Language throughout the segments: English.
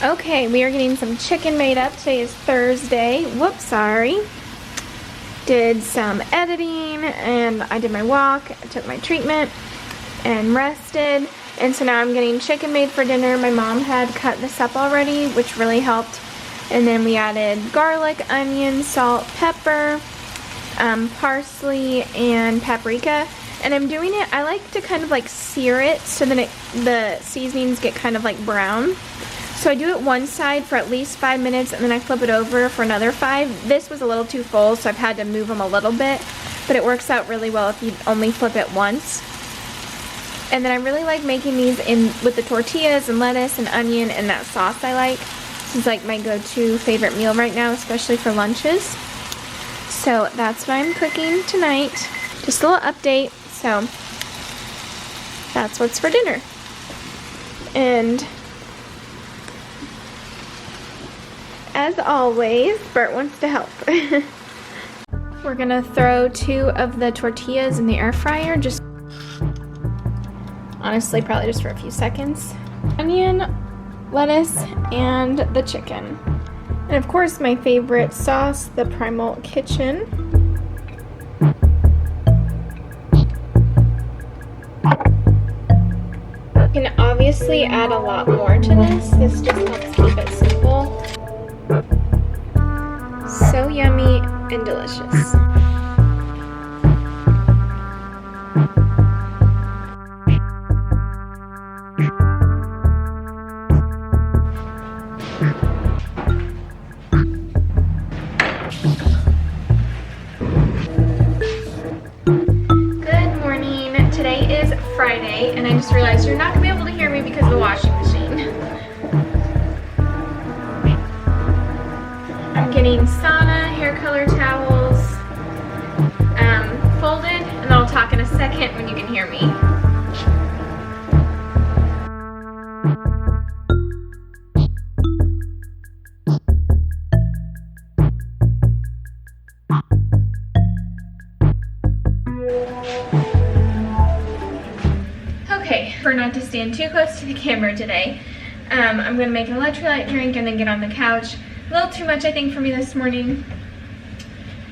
Okay, we are getting some chicken made up. Today is Thursday. Whoops, sorry. Did some editing and I did my walk, I took my treatment and rested. And so now I'm getting chicken made for dinner. My mom had cut this up already, which really helped. And then we added garlic, onion, salt, pepper, parsley, and paprika. And I'm doing it, I like to kind of like sear it so then the seasonings get kind of like brown. So I do it one side for at least 5 minutes and then I flip it over for another 5. This was a little too full, so I've had to move them a little bit, but it works out really well if you only flip it once. And then I really like making these in with the tortillas and lettuce and onion and that sauce I like. This is like my go-to favorite meal right now, especially for lunches. So that's what I'm cooking tonight. Just a little update. So that's what's for dinner. And as always, Bert wants to help. We're gonna throw 2 of the tortillas in the air fryer, just honestly probably just for a few seconds. Onion, lettuce, and the chicken. And of course my favorite sauce, the Primal Kitchen. You can obviously add a lot more to this. This just helps keep it simple. So yummy and delicious. Good morning. Today is Friday, and I just realized you're not going to be able to hear me because of the washing machine. I'm getting sauna, hair color towels folded, and I'll talk in a second when you can hear me. Okay, for not to stand too close to the camera today, I'm going to make an electrolyte drink and then get on the couch. A little too much, I think, for me this morning.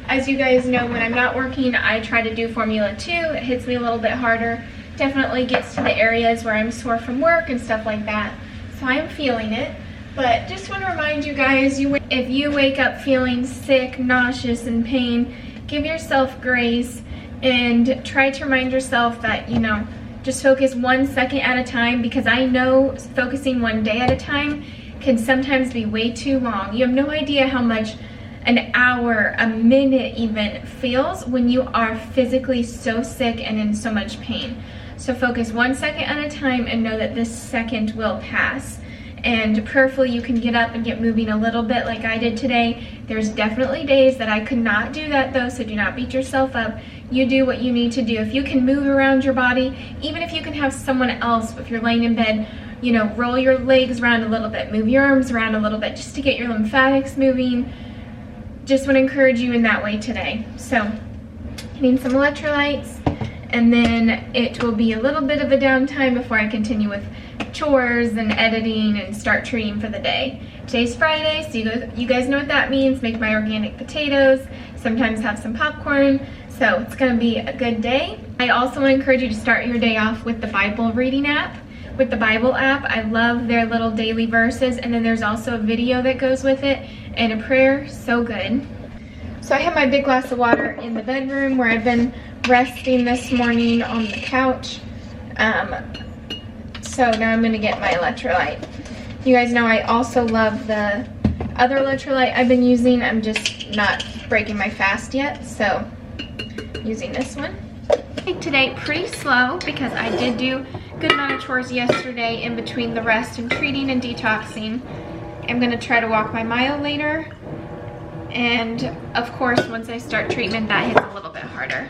As you guys know, when I'm not working, I try to do Formula 2. It hits me a little bit harder. Definitely gets to the areas where I'm sore from work and stuff like that. So I'm feeling it. But just want to remind you guys, if you wake up feeling sick, nauseous, and pain, give yourself grace and try to remind yourself that, you know, just focus 1 second at a time, because I know focusing 1 day at a time can sometimes be way too long. You have no idea how much an hour, a minute even feels when you are physically so sick and in so much pain. So focus 1 second at a time and know that this second will pass. And prayerfully you can get up and get moving a little bit like I did today. There's definitely days that I could not do that though, so do not beat yourself up. You do what you need to do. If you can move around your body, even if you can have someone else, if you're laying in bed, you know, roll your legs around a little bit, move your arms around a little bit just to get your lymphatics moving. Just want to encourage you in that way today. So, getting some electrolytes, and then it will be a little bit of a downtime before I continue with chores and editing and start treating for the day. Today's Friday, so you guys know what that means. Make my organic potatoes, sometimes have some popcorn. So it's going to be a good day. I also want to encourage you to start your day off with the Bible reading app. With the Bible app, I love their little daily verses, and then there's also a video that goes with it and a prayer. So good. So I have my big glass of water in the bedroom where I've been resting this morning on the couch. So now I'm going to get my electrolyte. You guys know I also love the other electrolyte I've been using. I'm just not breaking my fast yet, so using this one. Today pretty slow because I did do a good amount of chores yesterday in between the rest and treating and detoxing. I'm going to try to walk my mile later, and of course once I start treatment that hits a little bit harder.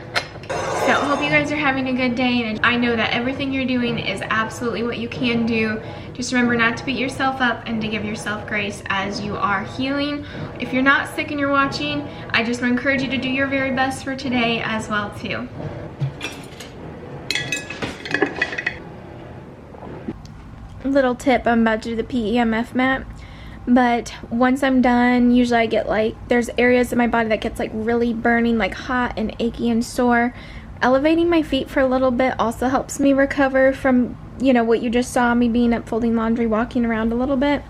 So I hope you guys are having a good day, and I know that everything you're doing is absolutely what you can do. Just remember not to beat yourself up and to give yourself grace as you are healing. If you're not sick and you're watching, I just want to encourage you to do your very best for today as well too. Little tip, I'm about to do the PEMF mat. But once I'm done, usually I get like, there's areas in my body that gets like really burning, like hot and achy and sore. Elevating my feet for a little bit also helps me recover from, you know, what you just saw, me being up folding laundry, walking around a little bit.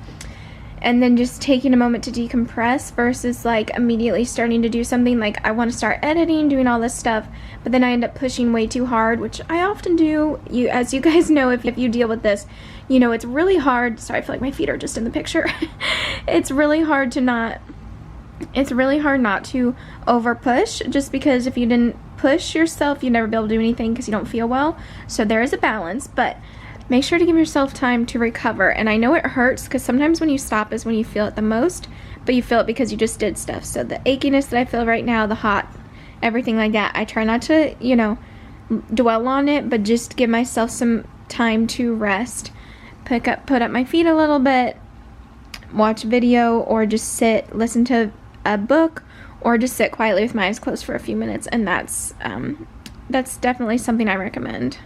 And then just taking a moment to decompress versus like immediately starting to do something. Like I want to start editing, doing all this stuff, but then I end up pushing way too hard, which I often do. As you guys know, if you deal with this, you know it's really hard. Sorry, I feel like my feet are just in the picture. It's really hard not to over push, just because if you didn't push yourself, you'd never be able to do anything because you don't feel well. So there is a balance, but make sure to give yourself time to recover. And I know it hurts because sometimes when you stop is when you feel it the most, but you feel it because you just did stuff. So the achiness that I feel right now, the hot, everything like that, I try not to, you know, dwell on it, but just give myself some time to rest. Put up my feet a little bit, watch a video, or just sit, listen to a book, or just sit quietly with my eyes closed for a few minutes. And that's definitely something I recommend.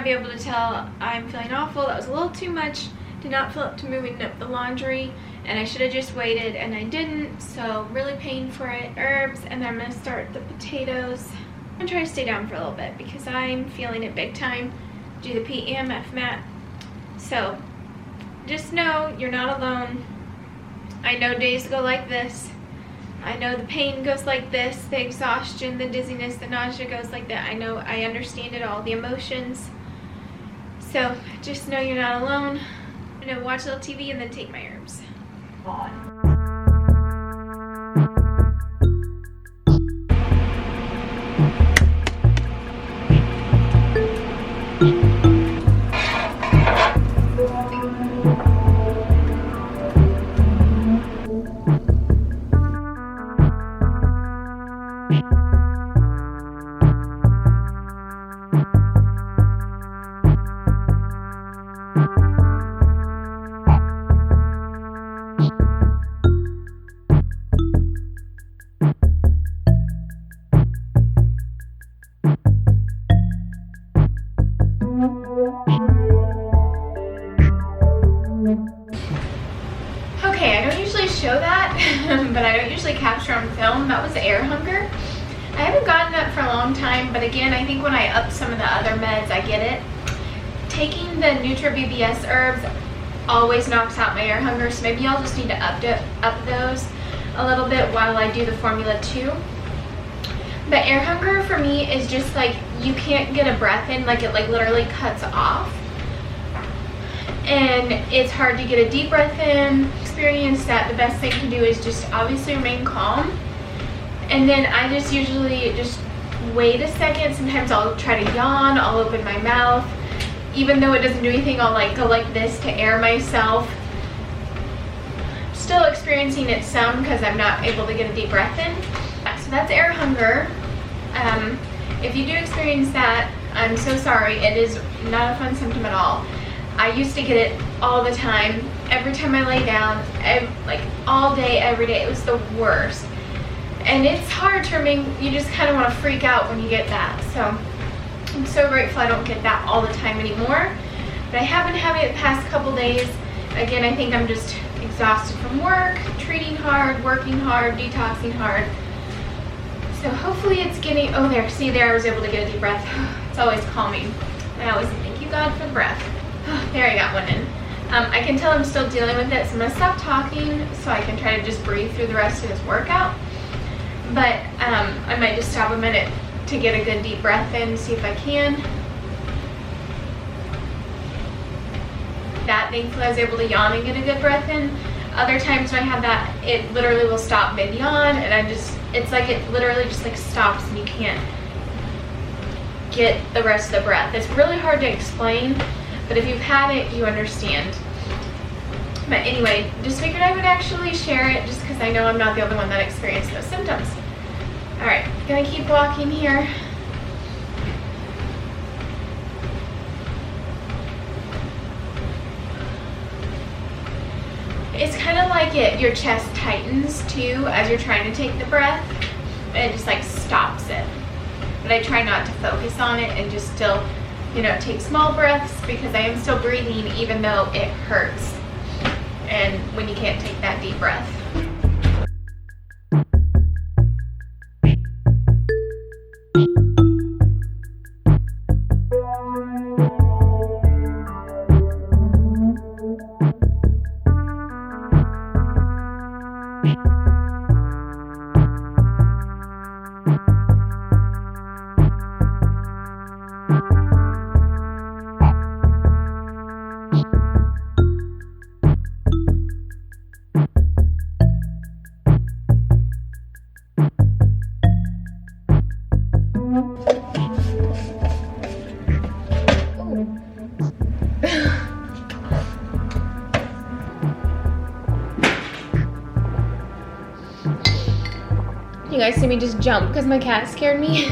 Be able to tell I'm feeling awful. That was a little too much. Did not feel up to moving up the laundry, and I should have just waited, and I didn't. So really paying for it. Herbs, and then I'm gonna start the potatoes. I'm gonna try to stay down for a little bit because I'm feeling it big time. Do the PEMF mat. So just know you're not alone. I know days go like this. I know the pain goes like this, the exhaustion, the dizziness, the nausea goes like that. I know, I understand it all, the emotions. So just know you're not alone. I'm gonna watch a little TV and then take my herbs. Show that, but I don't usually capture on film. That was air hunger. I haven't gotten that for a long time, but again, I think when I up some of the other meds, I get it. Taking the Nutra-BBS herbs always knocks out my air hunger, so maybe I'll just need to up those a little bit while I do the formula too. But air hunger for me is just like you can't get a breath in, like it like literally cuts off. And it's hard to get a deep breath in. Experience that the best thing to do is just obviously remain calm. And then I just usually just wait a second. Sometimes I'll try to yawn, I'll open my mouth. Even though it doesn't do anything, I'll like go like this to air myself. Still experiencing it some because I'm not able to get a deep breath in. So that's air hunger. If you do experience that, I'm so sorry. It is not a fun symptom at all. I used to get it all the time, every time I lay down, like all day, every day. It was the worst. And it's hard to remain, you just kind of want to freak out when you get that. So I'm so grateful I don't get that all the time anymore. But I have been having it the past couple days. Again, I think I'm just exhausted from work, treating hard, working hard, detoxing hard. So hopefully it's getting, oh there, see there, I was able to get a deep breath. It's always calming. I always thank you God for the breath. There, I got one in. I can tell I'm still dealing with it, so I'm going to stop talking so I can try to just breathe through the rest of this workout. But I might just stop a minute to get a good deep breath in, see if I can. That, thankfully, I was able to yawn and get a good breath in. Other times when I have that, it literally will stop mid-yawn, and it's like it literally just like stops and you can't get the rest of the breath. It's really hard to explain, But if you've had it, you understand. But anyway, just figured I would actually share it just because I know I'm not the only one that experienced those symptoms. Alright, gonna keep walking here. It's kind of like your chest tightens too as you're trying to take the breath. And it just like stops it. But I try not to focus on it and just still, you know, take small breaths because I am still breathing even though it hurts. And when you can't take that deep breath. You guys see me just jump because my cat scared me.